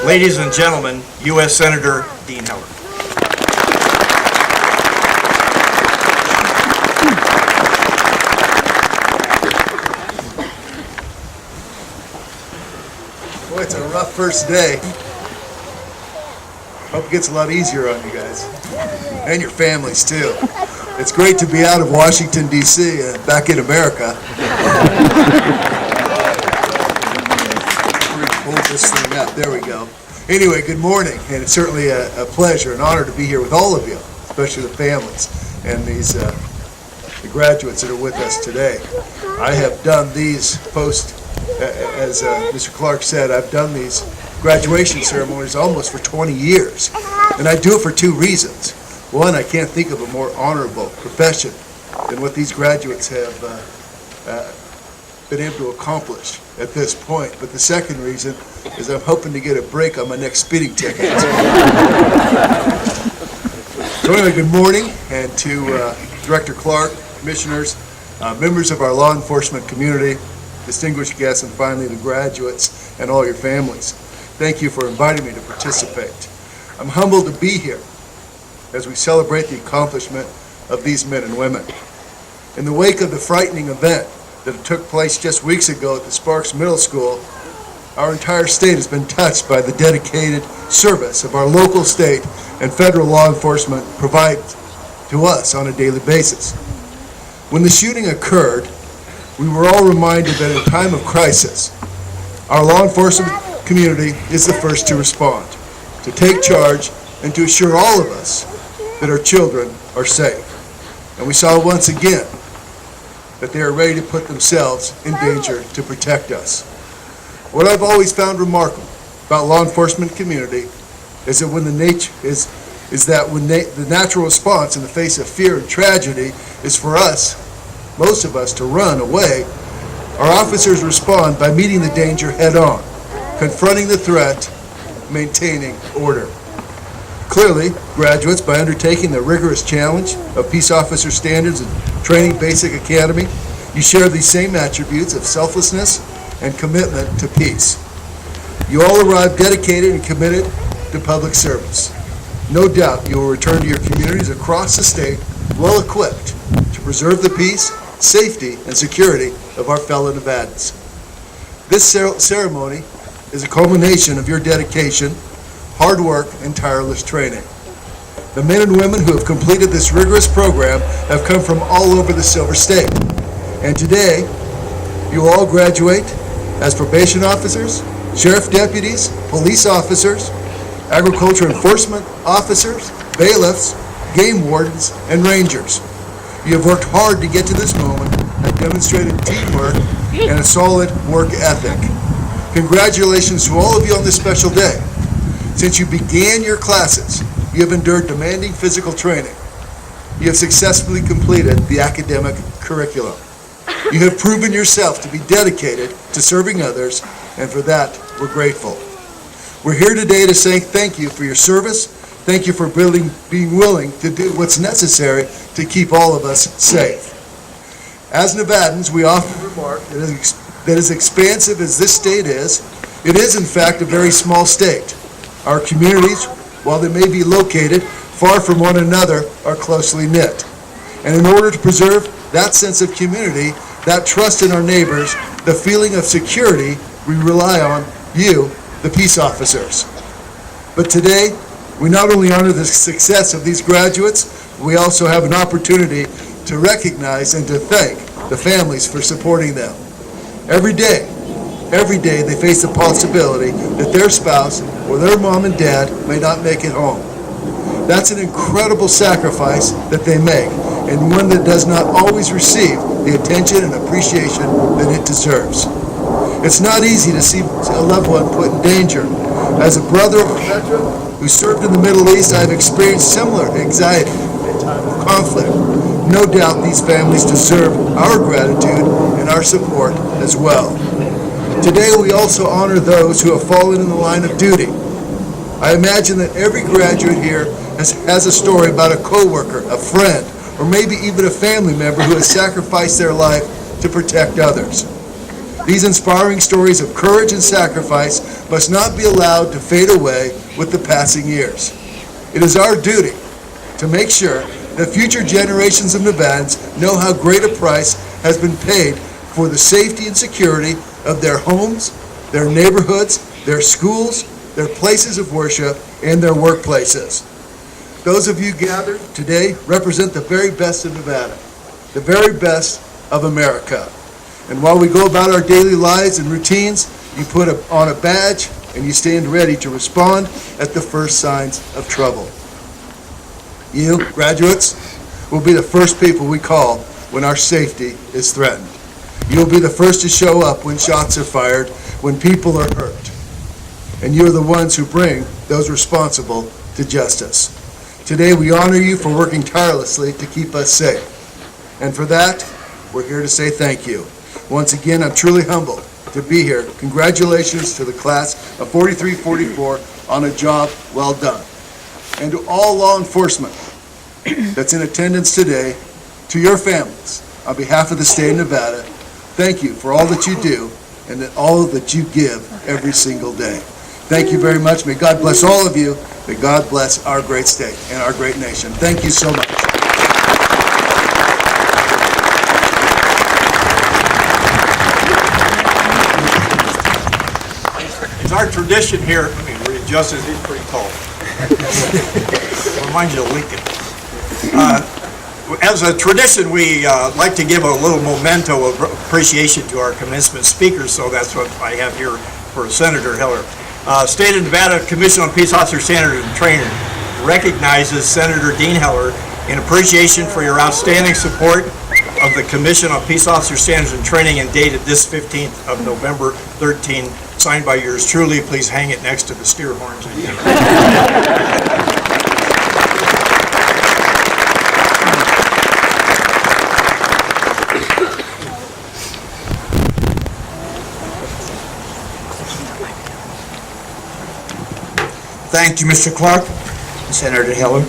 Ladies and gentlemen, U.S. Senator Dean Heller. Boy, it's a rough first day. Hope it gets a lot easier on you guys. And your families, too. It's great to be out of Washington, D.C. and back in America. Hold this thing up. There we go. Anyway, good morning. And it's certainly a pleasure, an honor to be here with all of you, especially the families and these the graduates that are with us today. I have done these as Mr. Clark said, I've done these graduation ceremonies almost for 20 years. And I do it for two reasons. One, I can't think of a more honorable profession than what these graduates have been able to accomplish at this point. But the second reason is I'm hoping to get a break on my next speeding ticket. So anyway, good morning, and to Director Clark, commissioners, members of our law enforcement community, distinguished guests, and finally the graduates and all your families. Thank you for inviting me to participate. I'm humbled to be here as we celebrate the accomplishment of these men and women. In the wake of the frightening event that took place just weeks ago at the Sparks Middle School, our entire state has been touched by the dedicated service of our local, state, and federal law enforcement provide to us on a daily basis. When the shooting occurred, we were all reminded that in time of crisis, our law enforcement community is the first to respond, to take charge, and to assure all of us that our children are safe. And we saw once again that they are ready to put themselves in danger to protect us. What I've always found remarkable about law enforcement community is that when the natural response in the face of fear and tragedy is for us, most of us, to run away, our officers respond by meeting the danger head on, confronting the threat, maintaining order. Clearly, graduates, by undertaking the rigorous challenge of Peace Officer Standards and Training Basic Academy, you share these same attributes of selflessness and commitment to peace. You all arrive dedicated and committed to public service. No doubt you will return to your communities across the state well equipped to preserve the peace, safety, and security of our fellow Nevadans. This ceremony is a culmination of your dedication, hard work, and tireless training. The men and women who have completed this rigorous program have come from all over the Silver State. And today, you will all graduate as probation officers, sheriff deputies, police officers, agriculture enforcement officers, bailiffs, game wardens, and rangers. You have worked hard to get to this moment and demonstrated teamwork and a solid work ethic. Congratulations to all of you on this special day. Since you began your classes, you have endured demanding physical training. You have successfully completed the academic curriculum. You have proven yourself to be dedicated to serving others, and for that, we're grateful. We're here today to say thank you for your service. Thank you for being willing to do what's necessary to keep all of us safe. As Nevadans, we often remark that as expansive as this state is, it is in fact a very small state. Our communities, while they may be located far from one another, are closely knit. And in order to preserve that sense of community, that trust in our neighbors, the feeling of security, we rely on you, the peace officers. But today, we not only honor the success of these graduates, we also have an opportunity to recognize and to thank the families for supporting them. Every day they face the possibility that their spouse or their mom and dad may not make it home. That's an incredible sacrifice that they make, and one that does not always receive the attention and appreciation that it deserves. It's not easy to see a loved one put in danger. As a brother of a veteran who served in the Middle East, I've experienced similar anxiety in time of conflict. No doubt these families deserve our gratitude and our support as well. Today we also honor those who have fallen in the line of duty. I imagine that every graduate here has a story about a coworker, a friend, or maybe even a family member who has sacrificed their life to protect others. These inspiring stories of courage and sacrifice must not be allowed to fade away with the passing years. It is our duty to make sure that future generations of Nevadans know how great a price has been paid for the safety and security of their homes, their neighborhoods, their schools, their places of worship, and their workplaces. Those of you gathered today represent the very best of Nevada, the very best of America. And while we go about our daily lives and routines, you put on a badge and you stand ready to respond at the first signs of trouble. You, graduates, will be the first people we call when our safety is threatened. You'll be the first to show up when shots are fired, when people are hurt. And you're the ones who bring those responsible to justice. Today, we honor you for working tirelessly to keep us safe. And for that, we're here to say thank you. Once again, I'm truly humbled to be here. Congratulations to the class of 4344 on a job well done. And to all law enforcement that's in attendance today, to your families, on behalf of the state of Nevada, thank you for all that you do and all that you give every single day. Thank you very much. May God bless all of you. May God bless our great state and our great nation. Thank you so much. It's our tradition here, let me readjust this, he's pretty tall. Reminds you of Lincoln. As a tradition, we like to give a little memento of appreciation to our commencement speakers, so that's what I have here for Senator Heller. State of Nevada Commission on Peace Officer Standards and Training recognizes Senator Dean Heller in appreciation for your outstanding support of the Commission on Peace Officer Standards and Training and dated this 15th of November 13, signed by yours truly. Please hang it next to the steer horns. Thank you, Mr. Clark, Senator Heller.